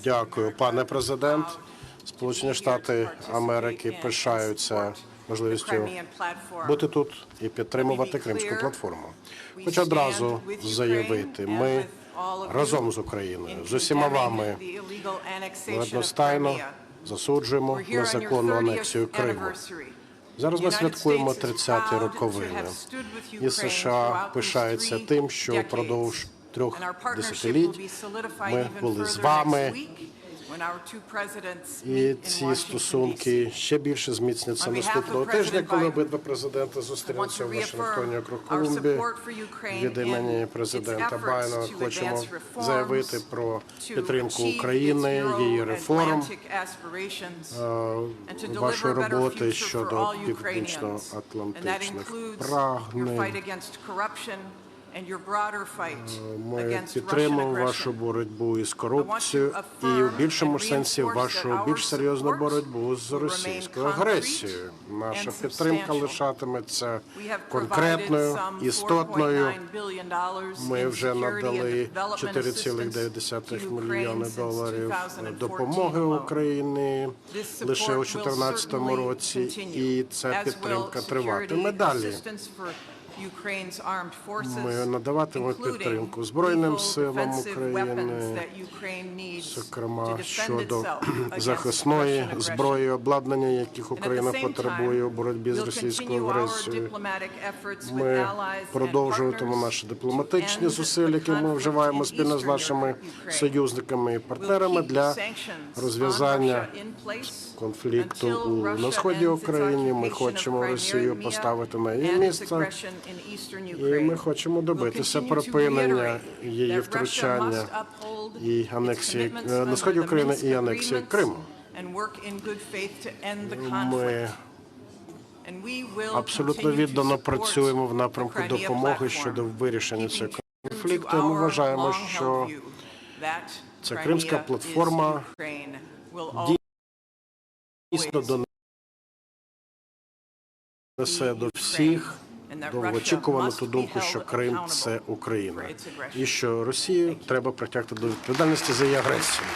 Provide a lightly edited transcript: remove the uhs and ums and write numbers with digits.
Дякую, пане президент. Сполучені Штати Америки пишаються можливістю бути тут і підтримувати Кримську платформу. Хочу одразу заявити, ми разом з Україною, з усіма вами, ми одностайно засуджуємо незаконну анексію Криму. Зараз ми святкуємо 30-ті роковини, і США пишається тим, що впродовж 3 десятиліть ми були з вами, і ці стосунки ще більше зміцняться наступного тижня, коли обидва президенти зустрінуться в Вашингтоні, округ Колумбії. Від імені президента Байдена хочемо заявити про підтримку України, її реформ, вашої роботи щодо північно-атлантичних прагнень. Ми підтримуємо вашу боротьбу із корупцією і в більшому сенсі вашу більш серйозну боротьбу з російською агресією. Наша підтримка лишатиметься конкретною, істотною. Ми вже надали $4,9 мільйони допомоги Україні лише у 2014 році, і ця підтримка триватиме далі. Ми надаватимемо підтримку Збройним силам України, зокрема щодо захисної зброї, обладнання, яких Україна потребує у боротьбі з російською агресією. Ми продовжуватимемо наші дипломатичні зусилля, які ми вживаємо спільно з нашими союзниками і партнерами для розв'язання конфлікту на сході України. Ми хочемо Росію поставити на її місце, і ми хочемо добитися припинення її втручання і анексії на сході України і анексії Криму. Ми абсолютно віддано працюємо в напрямку допомоги щодо вирішення цього конфлікту. Ми вважаємо, що ця Кримська платформа дійсно донесе до всіх довгоочікувану ту думку, що Крим – це Україна, і що Росію треба притягти до відповідальності за її агресію.